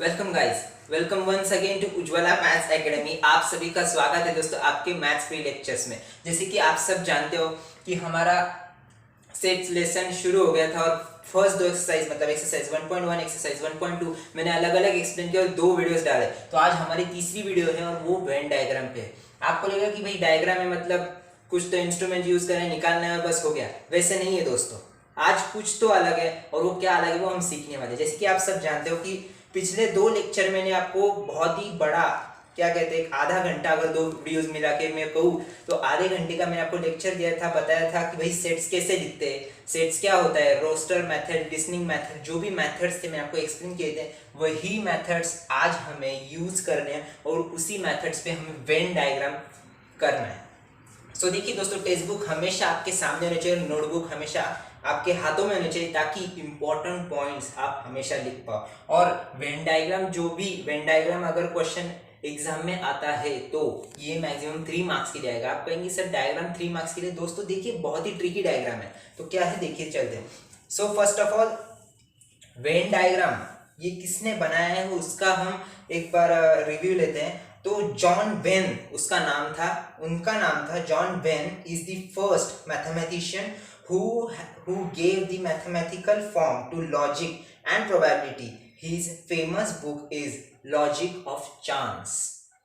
Welcome guys, welcome once again to Ujjwala maths academy. आप सभी का स्वागत है दोस्तों आपके मैथ्स फ्री लेक्चर्स में। जैसे कि आप सब जानते हो कि हमारा सेट्स लेसन शुरू हो गया था और फर्स्ट दो एक्सरसाइज मतलब एक्सरसाइज 1.1 एक्सरसाइज 1.2 मैंने अलग अलग एक्सप्लेन किया और दो वीडियोस डाले। तो आज हमारी तीसरी वीडियो है और वो वेन डायग्राम पे है। आपको लगेगा कि भाई डायग्राम है मतलब कुछ तो इंस्ट्रूमेंट यूज करें निकालना है और बस हो गया, वैसे नहीं है दोस्तों। आज कुछ तो अलग है और वो क्या अलग है वो हम सीखने वाले। जैसे कि आप सब जानते हो कि पिछले दो लेक्चर मैंने आपको बहुत ही बड़ा क्या कहते हैं आधा घंटा अगर दो वीडियोस मिला के मैं कहूँ तो आधे घंटे का मैंने आपको लेक्चर दिया था, बताया था कि भाई सेट्स कैसे लिखते हैं, सेट्स क्या होता है, रोस्टर मेथड, लिसनिंग मेथड, जो भी मेथड्स थे मैंने आपको एक्सप्लेन किए थे वही मेथड्स आज हमें यूज करने हैं और उसी मेथड्स पे हमें वेन डायग्राम करना है। सो देखिए दोस्तों, टेक्स्ट बुक हमेशा आपके सामने होनी चाहिए, नोटबुक हमेशा आपके हाथों में होनी चाहिए ताकि इंपॉर्टेंट पॉइंट्स आप हमेशा लिख पाओ। और वेन डायग्राम वेन डायग्राम अगर क्वेश्चन एग्जाम में आता है तो ये मैक्सिमम 3 मार्क्स के लिए आएगा। आप कहेंगे सर डायग्राम 3 मार्क्स के लिए, दोस्तों देखिए बहुत ही ट्रिकी डायग्राम है। तो क्या है देखिए चलते हैं। So first of all Venn diagram ये किसने बनाया है उसका हम एक बार रिव्यू लेते हैं। तो जॉन वेन उसका नाम था, उनका नाम था John when is the first mathematician who gave the mathematical form to logic and probability. His famous book is Logic of Chance.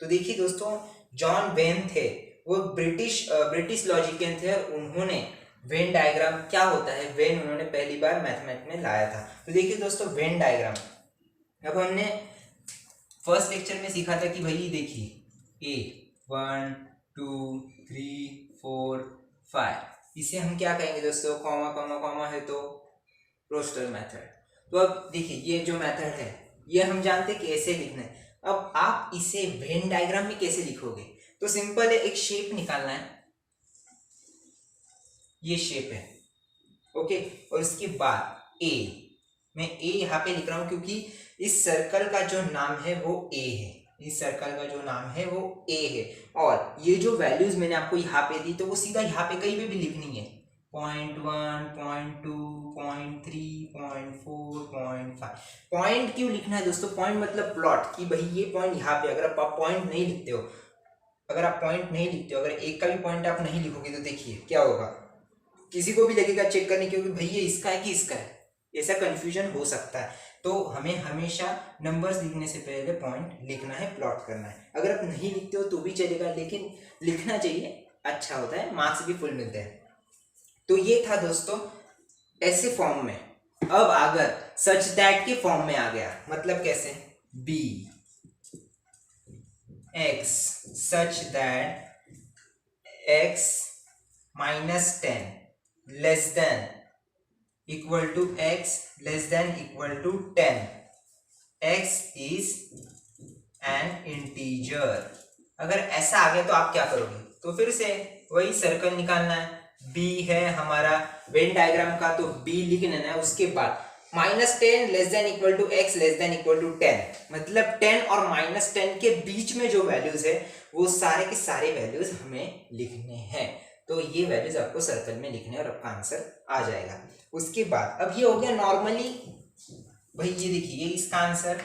तो देखिए दोस्तों, जॉन वेन थे, वो ब्रिटिश लॉजिकियन थे और उन्होंने वेन डायग्राम क्या होता है वेन उन्होंने पहली बार मैथमेटिक्स में लाया था। तो देखिए दोस्तों वेन डायग्राम अब हमने फर्स्ट लेक्चर में सीखा था कि भाई देखिए ए 1 2 3 4 5 इसे हम क्या कहेंगे दोस्तों, कॉमा कॉमा कॉमा है तो रोस्टर मेथड। तो अब देखिए ये जो मेथड है ये हम जानते कैसे लिखना है। अब आप इसे वेन डायग्राम में कैसे लिखोगे, तो सिंपल है, एक शेप निकालना है, ये शेप है ओके। और उसके बाद ए, मैं ए यहाँ पे लिख रहा हूं क्योंकि इस सर्कल का जो नाम है वो ए है, इस सर्कल का जो नाम है वो ए है। और ये जो वैल्यूज मैंने आपको यहाँ पे दी तो वो सीधा यहाँ पे कहीं पे भी लिखनी है, 0.1 0.2 0.3 0.4 0.5। पॉइंट क्यों लिखना है दोस्तों, पॉइंट मतलब प्लॉट कि भाई ये पॉइंट यहाँ पे, अगर आप पॉइंट नहीं लिखते हो, अगर एक का भी पॉइंट आप नहीं लिखोगे तो देखिए क्या होगा, किसी को भी लगेगा चेक करने के भाई ये इसका है कि इसका है, ऐसा कंफ्यूजन हो सकता है। तो हमें हमेशा नंबर्स लिखने से पहले पॉइंट लिखना है, प्लॉट करना है। अगर आप नहीं लिखते हो तो भी चलेगा लेकिन लिखना चाहिए, अच्छा होता है, मार्क्स भी फुल मिलते हैं। तो ये था दोस्तों ऐसे फॉर्म में। अब अगर सच दैट के फॉर्म में आ गया, मतलब कैसे, B x such that x -10 less than equal to x less than equal to 10, x is an integer. अगर ऐसा आ गया तो आप क्या करोगे, तो फिर से वही सर्कल निकालना है, b है हमारा वेन डायग्राम का, तो b लिख लेना है। उसके बाद -10 less than equal to x less than equal to 10, मतलब 10 और -10 के बीच में जो वैल्यूज है वो सारे के सारे वैल्यूज हमें लिखने हैं। तो ये वैल्यूज आपको सर्कल में लिखने और आपका आंसर आ जाएगा। उसके बाद अब ये हो गया नॉर्मली, भाई ये देखिए ये इसका आंसर,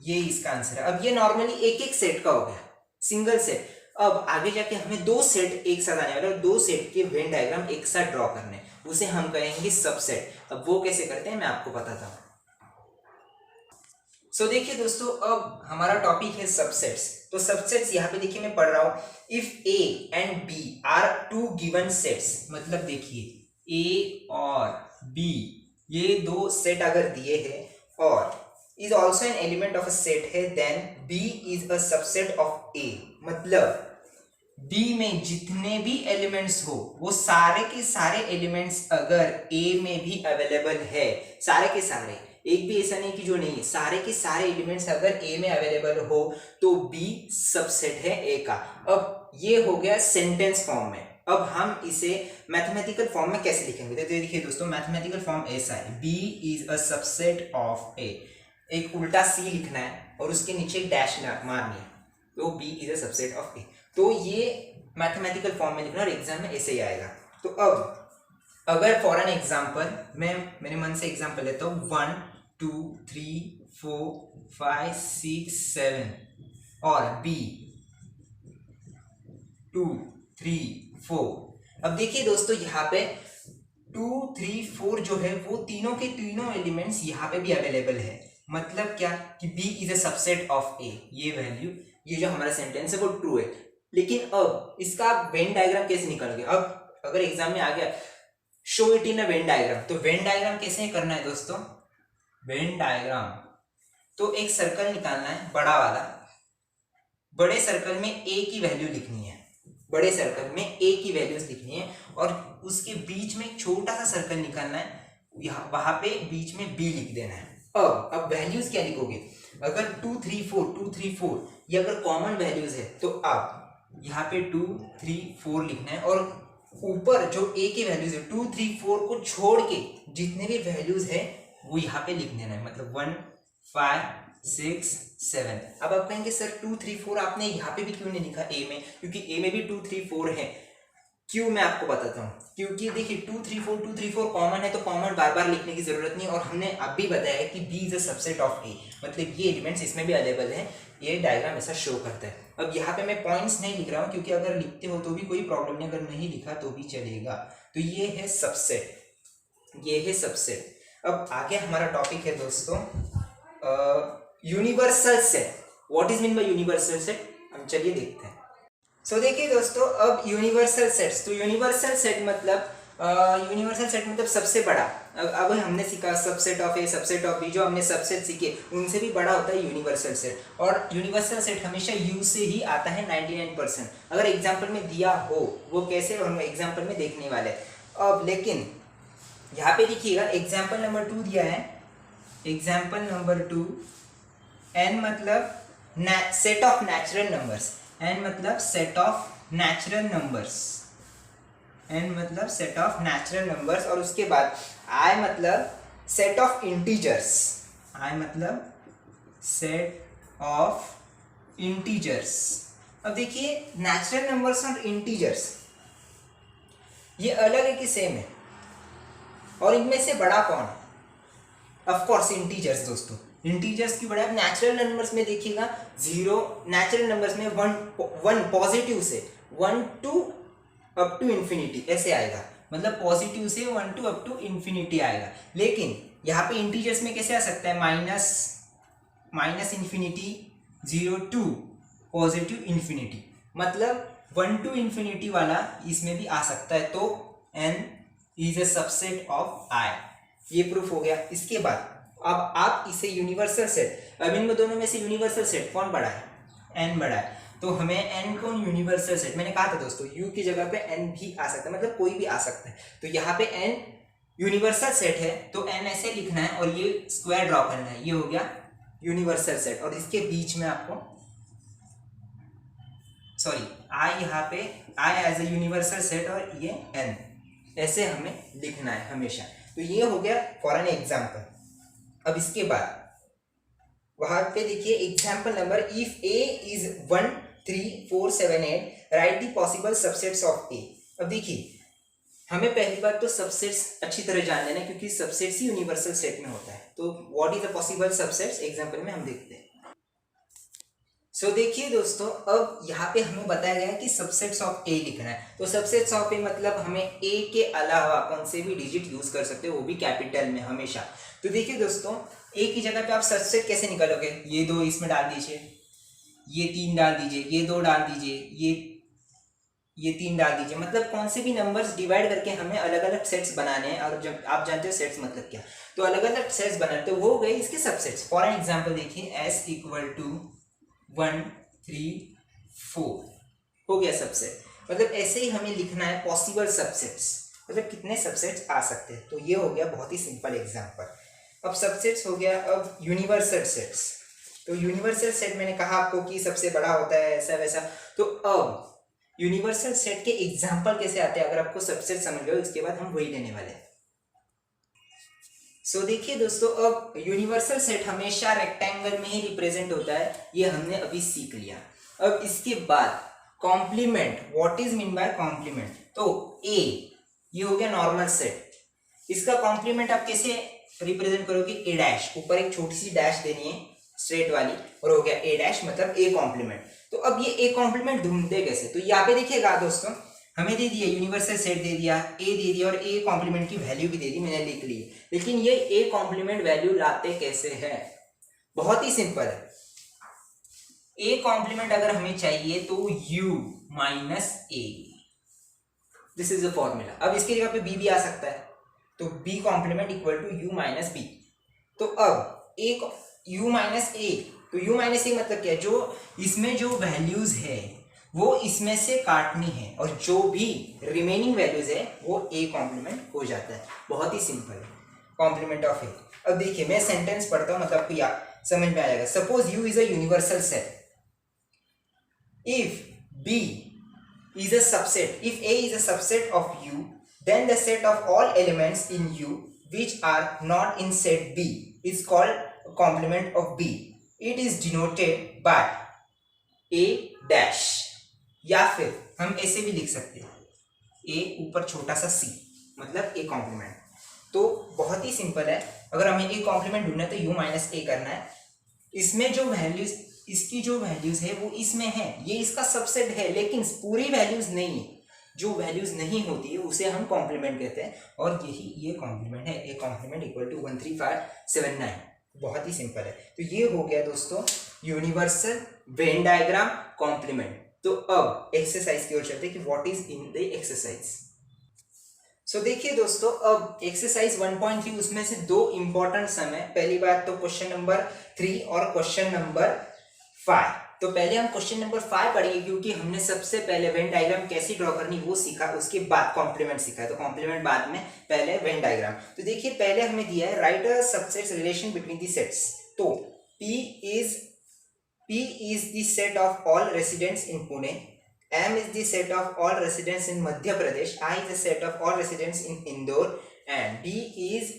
ये इसका आंसर है। अब ये नॉर्मली एक एक सेट का हो गया, सिंगल सेट। अब आगे जाके हमें दो सेट एक साथ आने वाले और दो सेट के वेन डायग्राम एक साथ ड्रॉ करने, उसे हम कहेंगे सबसेट। अब वो कैसे करते हैं मैं आपको बताता हूं। सो देखिए दोस्तों, अब हमारा टॉपिक है सबसेट्स। तो सबसेट्स यहाँ पे देखिए मैं पढ़ रहा हूं, if A and B are two given sets, मतलब देखिए ए और बी ये दो सेट अगर दिए हैं और is also an element of a set है, then B is a subset of A. मतलब बी में जितने भी एलिमेंट्स हो वो सारे के सारे एलिमेंट्स अगर ए में भी अवेलेबल है, सारे के सारे, एक भी ऐसा नहीं कि जो नहीं है, सारे के सारे एलिमेंट्स अगर ए में अवेलेबल हो तो बी सबसेट है ए का। अब ये हो गया सेंटेंस फॉर्म में। अब हम इसे मैथमेटिकल फॉर्म में कैसे लिखेंगे, तो देखिए दोस्तों मैथमेटिकल फॉर्म ऐसा है, B is a subset of A, एक उल्टा सी लिखना है और उसके नीचे डैश मारनी है, तो B is a subset of A. तो ये मैथमेटिकल फॉर्म में लिखना और एग्जाम में ऐसे ही आएगा। तो अब अगर फॉर एन एग्जाम्पल मैं मेरे मन से एग्जाम्पल लेता हूँ 1 2 3 4 5 6 7 और B 2 3 4। अब देखिए दोस्तों यहाँ पे 2 3 4 जो है वो तीनों के तीनों एलिमेंट्स यहाँ पे भी अवेलेबल है। मतलब क्या कि B is a subset of A। ये वैल्यू, ये जो हमारा सेंटेंस है वो ट्रू है। लेकिन अब इसका आप वेन डायग्राम कैसे निकालोगे? अब अगर एग्जाम में आ गया show it in a Venn diagram, तो वेन डायग्राम कैसे करना है दोस्तों? वेन डायग्राम तो एक सर्कल निकालना है बड़ा वाला, बड़े सर्कल में A की वैल्यू लिखनी है, बड़े सर्कल में A की वैल्यूज लिखनी है और उसके बीच में एक छोटा सा सर्कल निकालना है, यहाँ वहां पे बीच में B लिख देना है। अब वैल्यूज क्या लिखोगे? अगर 2 3 4 ये अगर कॉमन वैल्यूज है तो आप यहाँ पे 2 3 4 लिखना है और ऊपर जो A की वैल्यूज है 2 3 4 को छोड़ के जितने भी वैल्यूज है वो यहाँ पे लिख देना है। मतलब 1 5 6 7। अब आप कहेंगे सर 2 3 4 आपने यहाँ पे भी क्यों नहीं लिखा A में? क्योंकि A में भी 2 3 4 है। क्यों, मैं आपको बताता हूँ। क्योंकि देखिए 2 3 4 कॉमन है तो कॉमन बार बार लिखने की जरूरत नहीं, और हमने अब भी बताया कि B is a subset of A, मतलब ये एलिमेंट्स इसमें भी अवेलेबल है। ये डायग्राम ऐसा शो करता है। अब यहाँ पे मैं पॉइंट्स नहीं लिख रहा हूँ क्योंकि अगर लिखते हो तो भी कोई प्रॉब्लम नहीं, अगर नहीं लिखा तो भी चलेगा। तो ये है सबसेट, ये है सबसेट। अब आगे हमारा टॉपिक है दोस्तों universal set. What is mean by universal set? हम चलिए देखते हैं। सो देखिए दोस्तों, अब यूनिवर्सल सेट्स, तो यूनिवर्सल सेट मतलब सबसे बड़ा। अब हमने सीखा subset of A, subset of B, जो हमने सबसेट सीखे उनसे भी बड़ा होता है यूनिवर्सल सेट। और यूनिवर्सल सेट हमेशा यू से ही आता है 99%। अगर एग्जाम्पल में दिया हो, वो कैसे हम एग्जाम्पल में देखने वाले। अब लेकिन यहाँ पे देखिएगा एग्जाम्पल नंबर 2 दिया है। एग्जाम्पल नंबर 2, एन मतलब set of natural numbers, N मतलब set of natural numbers, N मतलब सेट ऑफ नेचुरल नंबर्स, और उसके बाद आई मतलब सेट ऑफ इंटीजर्स, आई मतलब सेट ऑफ इंटीजर्स। अब देखिए नेचुरल नंबर्स और इंटीजर्स ये अलग है कि सेम है? और इनमें से बड़ा कौन है? ऑफ कोर्स इंटीजर्स दोस्तों। इंटीजर्स की बड़ा, नेचुरल नंबर्स में देखिएगा 0, नेचुरल नंबर्स में 1 पॉजिटिव से 1 टू अप टू इन्फिनिटी ऐसे आएगा, मतलब पॉजिटिव से 1 टू अप टू इन्फिनिटी आएगा। लेकिन यहाँ पे इंटीजर्स में कैसे आ सकता है? Minus infinity, 0 to positive infinity, मतलब 1 टू इन्फिनिटी वाला इसमें भी आ सकता है। तो n is a subset of I, ये प्रूफ हो गया। इसके बाद अब आप इसे यूनिवर्सल सेट, अब इन दोनों में से यूनिवर्सल सेट कौन बड़ा है? n बड़ा है। तो हमें n को यूनिवर्सल सेट, मैंने कहा था दोस्तों u की जगह पे n भी आ सकता है, मतलब कोई भी आ सकता है। तो यहाँ पे n यूनिवर्सल सेट है तो n ऐसे लिखना है और ये स्क्वायर ड्रॉ करना है, ये हो गया यूनिवर्सल सेट। और इसके बीच में आपको I यहाँ पे I as a universal set और ये n ऐसे हमें लिखना है हमेशा। तो ये हो गया फॉर एन एग्जाम्पल। अब इसके बाद वहां पे देखिए example number, if A is 1 3 4 7 8 right the possible subsets of A। अब देखिए हमें पहली बात तो सबसेट्स अच्छी तरह जान लेना, क्योंकि सबसेट्स ही यूनिवर्सल सेट में होता है। तो what is the possible subsets example में हम देखते हैं। सो देखिए दोस्तों, अब यहाँ पे हमें बताया गया है कि सबसेट्स ऑफ A लिखना है। तो सबसेट्स ऑफ A मतलब हमें A के अलावा कौन से भी डिजिट यूज कर सकते हो, वो भी कैपिटल में हमेशा। तो देखिए दोस्तों, A की जगह पे आप सबसेट कैसे निकालोगे? ये 2 इसमें डाल दीजिए, ये 3 डाल दीजिए, ये 2 डाल दीजिए, ये 3 डाल दीजिए, मतलब कौन से भी नंबर्स डिवाइड करके हमें अलग अलग सेट्स बनाने हैं। और जब आप जानते हो सेट्स मतलब क्या, तो अलग अलग सेट्स बनाते हो, वो हो गए इसके सबसेट्स। फॉर एन एग्जाम्पल देखिए S इक्वल टू 1 3 4 हो गया सबसेट। मतलब ऐसे ही हमें लिखना है पॉसिबल सबसेट्स, मतलब कितने सबसेट्स आ सकते हैं। तो ये हो गया बहुत ही सिंपल एग्जाम्पल। अब सबसेट्स हो गया। अब यूनिवर्सल सेट्स, तो यूनिवर्सल सेट मैंने कहा आपको कि सबसे बड़ा होता है ऐसा वैसा। तो अब यूनिवर्सल सेट के एग्जाम्पल कैसे आते हैं, अगर आपको सबसेट समझ गए इसके बाद हम वही लेने वाले हैं। सो देखिए दोस्तों, अब यूनिवर्सल सेट हमेशा रेक्टेंगल में ही रिप्रेजेंट होता है, ये हमने अभी सीख लिया। अब इसके बाद complement, what is mean by complement? तो A ये हो गया नॉर्मल सेट, इसका कॉम्प्लीमेंट आप कैसे रिप्रेजेंट करोगे ए डैश, ऊपर एक छोटी सी डैश देनी है स्ट्रेट वाली, और हो गया ए डैश मतलब ए कॉम्प्लीमेंट। तो अब ये ए कॉम्प्लीमेंट ढूंढते कैसे, तो यहाँ पे देखिएगा दोस्तों, हमें दे दिया यूनिवर्सल सेट दे दिया, ए दे दिया, और ए कॉम्प्लीमेंट की वैल्यू भी दे दी, मैंने लिख ली। लेकिन ये ए कॉम्प्लीमेंट वैल्यू लाते कैसे है, बहुत ही सिंपल है। ए कॉम्प्लीमेंट अगर हमें चाहिए तो u minus A, this is the formula. अब इसके जगह पे b भी आ सकता है, तो b complement equal to u minus B. तो अब ए u माइनस ए, तो u माइनस ए मतलब क्या है, जो इसमें जो वैल्यूज है वो इसमें से काटनी है, और जो भी रिमेनिंग वैल्यूज है वो a कॉम्प्लीमेंट हो जाता है। बहुत ही सिंपल है, कॉम्प्लीमेंट ऑफ ए। अब देखिए मैं सेंटेंस पढ़ता हूँ, मतलब आपको समझ में आ जाएगा। Suppose u is a universal set, if b is a subset, if a is a subset of u, then the set of all elements in u which are not in set b is called complement of b. It is denoted by a dash, या फिर हम ऐसे भी लिख सकते हैं a ऊपर छोटा सा c मतलब a कॉम्प्लीमेंट। तो बहुत ही सिंपल है, अगर हमें a कॉम्प्लीमेंट ढूंढना है तो u माइनस a करना है। इसमें जो वैल्यूज, इसकी जो वैल्यूज है वो इसमें है, ये इसका सबसेट है, लेकिन पूरी वैल्यूज नहीं है। जो वैल्यूज नहीं होती है उसे हम कॉम्प्लीमेंट कहते हैं, और यही ये कॉम्प्लीमेंट है। A complement equal to 13579। बहुत ही सिंपल है। तो ये हो गया दोस्तों यूनिवर्सल वेन डायग्राम कॉम्प्लीमेंट। तो अब एक्सरसाइज की ओर चलते हैं कि what is in the exercise. So देखिए दोस्तों, अब एक्सरसाइज 1.3 उसमें से दो इंपॉर्टेंट सम है। पहली बात तो क्वेश्चन नंबर 3 और क्वेश्चन नंबर 5। तो पहले हम क्वेश्चन नंबर 5 पढ़ेंगे, क्योंकि हमने सबसे पहले वेन डायग्राम कैसी ड्रॉ करनी वो सीखा, उसके बाद कॉम्प्लीमेंट सीखा। तो कॉम्प्लीमेंट बाद में, पहले वेन डायग्राम। तो देखिए पहले हमें दिया है right a subsets relation between the sets. तो P is the set of all residents in Pune, M is the set of all residents in Madhya Pradesh, I is the set of all residents in Indore, and B is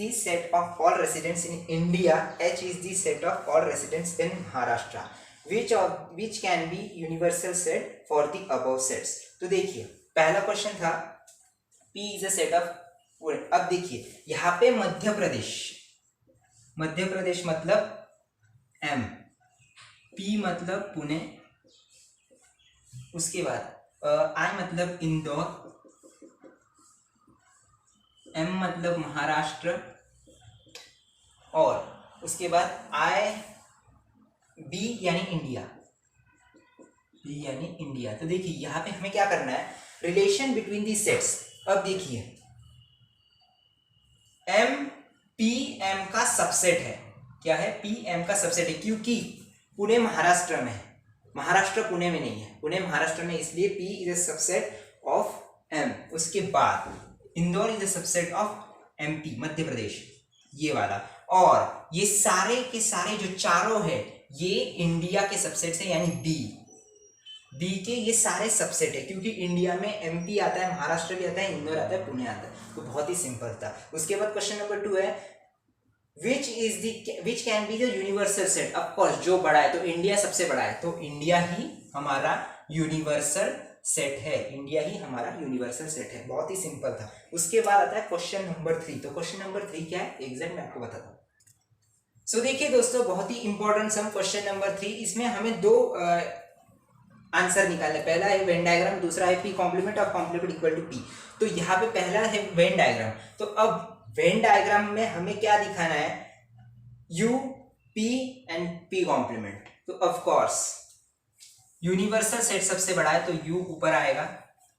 the set of all residents in India, H is the set of all residents in Maharashtra. Which can be universal set for the above sets? तो देखिए पहला question था P is a set of, अब देखिए यहाँ पे मध्य प्रदेश मतलब M, P मतलब पुणे, उसके बाद I मतलब इंदौर, M मतलब महाराष्ट्र, और उसके बाद B यानी इंडिया, B यानी इंडिया। तो देखिए यहाँ पे हमें क्या करना है, रिलेशन बिटवीन दी सेट्स। अब देखिए M P M का सबसेट है। क्या है? P M का सबसेट है, क्योंकि पुणे महाराष्ट्र में है, महाराष्ट्र पुणे में नहीं है, पुणे महाराष्ट्र में, इसलिए P is a subset of M। उसके बाद Indore is a subset of MP Madhya Pradesh, ये वाला। और ये सारे के सारे जो चारों है ये इंडिया के सबसेट से, यानी B के ये सारे सबसेट है, क्योंकि इंडिया में MP आता है, महाराष्ट्र भी आता है, इंदौर आता है, पुणे आता है। तो बहुत ही सिंपल था। उसके बाद क्वेश्चन नंबर 2 है which can be the universal set। Of course जो बड़ा है, तो इंडिया सबसे बड़ा है, तो इंडिया ही हमारा यूनिवर्सल सेट है, इंडिया ही हमारा यूनिवर्सल सेट है। बहुत ही सिंपल था। उसके बाद आता है क्वेश्चन नंबर 3। तो क्वेश्चन नंबर 3 क्या है एग्जैक्ट मैं आपको बताता हूँ। सो देखिए दोस्तों, बहुत ही इंपॉर्टेंट सम क्वेश्चन नंबर 3। इसमें हमें दो आंसर निकालना है। पहला है वेन डायग्राम, दूसरा है P complement of complement equal to P। तो यहाँ पे पहला है वेन डायग्राम। तो अब वेन डायग्राम में हमें क्या दिखाना है, U P and P complement. तो ऑफ कोर्स यूनिवर्सल सेट सबसे बड़ा है, तो U ऊपर आएगा।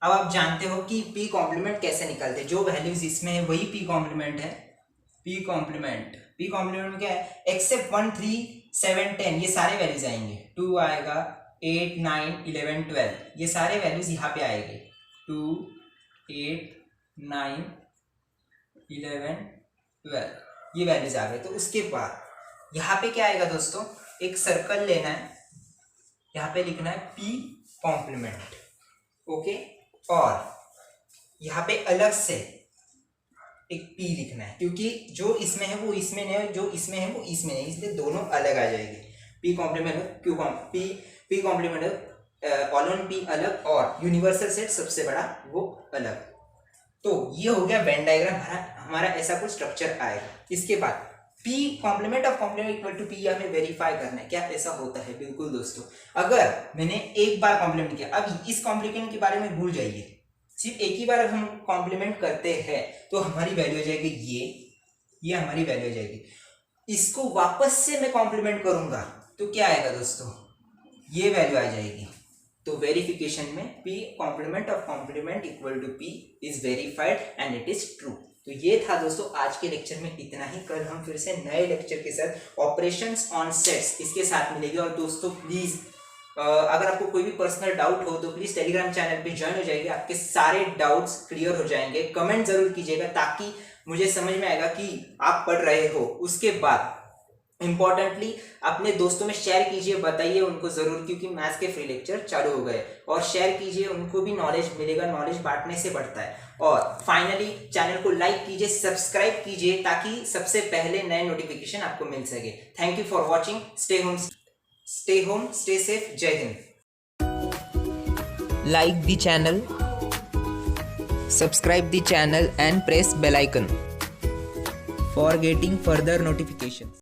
अब आप जानते हो कि P कॉम्प्लीमेंट कैसे निकालते हैं, जो वैल्यूज इसमें है वही P कॉम्प्लीमेंट है। P कॉम्प्लीमेंट में क्या है, एक्सेप्ट 1 3 7 10 ये सारे वैल्यूज आएंगे। 2 आएगा, 8 9 11 12 ये सारे वैल्यूज यहाँ पे आएंगे। 2 8 9 11 12 ये वैल्यूज आ गए। तो उसके बाद यहाँ पे क्या आएगा दोस्तों, एक सर्कल लेना है, यहाँ पे लिखना है P कॉम्प्लीमेंट, ओके। और यहाँ पे अलग से एक P लिखना है, क्योंकि जो इसमें है वो इसमें नहीं है, जो इसमें है वो इसमें नहीं, इसलिए दोनों अलग आ जाएंगे। P complement P complement colon P अलग, और यूनिवर्सल सेट सबसे बड़ा वो अलग। तो ये हो गया वेन डायग्राम हमारा ऐसा कुछ स्ट्रक्चर आएगा। इसके बाद P complement of complement equal to P हमें वेरीफाई करना है। क्या ऐसा होता है? बिल्कुल दोस्तों, अगर मैंने एक बार कॉम्प्लीमेंट किया, अब इस कॉम्प्लीमेंट के बारे में भूल जाइए, सिर्फ एक ही बार हम कॉम्प्लीमेंट करते हैं तो हमारी वैल्यू हो जाएगी ये हमारी वैल्यू हो जाएगी। इसको वापस से मैं कॉम्प्लीमेंट करूंगा तो क्या आएगा दोस्तों? ये वैल्यू आ जाएगी। तो वेरिफिकेशन में P complement of complement equal to P is verified and it is true. तो ये था दोस्तों आज के लेक्चर में इतना ही। कल हम फिर से नए लेक्चर के साथ ऑपरेशंस ऑन सेट्स इसके साथ मिलेंगे। और दोस्तों प्लीज अगर आपको कोई भी पर्सनल डाउट हो तो प्लीज टेलीग्राम चैनल पे ज्वाइन हो जाइए, आपके सारे डाउट्स क्लियर हो जाएंगे। कमेंट जरूर कीजिएगा ताकि मुझे समझ में आएगा कि आप पढ़ रहे हो। उसके बाद इंपॉर्टेंटली अपने दोस्तों में शेयर कीजिए, बताइए उनको जरूर, क्योंकि मैथ्स के फ्री लेक्चर चालू हो गए। और शेयर कीजिए, उनको भी नॉलेज मिलेगा, नॉलेज बांटने से बढ़ता है। और फाइनली चैनल को लाइक कीजिए, सब्सक्राइब कीजिए ताकि सबसे पहले नए नोटिफिकेशन आपको मिल सके। Thank you for watching. Stay home, stay safe. जय Hind. Like the channel, subscribe the channel and press bell icon for getting further notifications.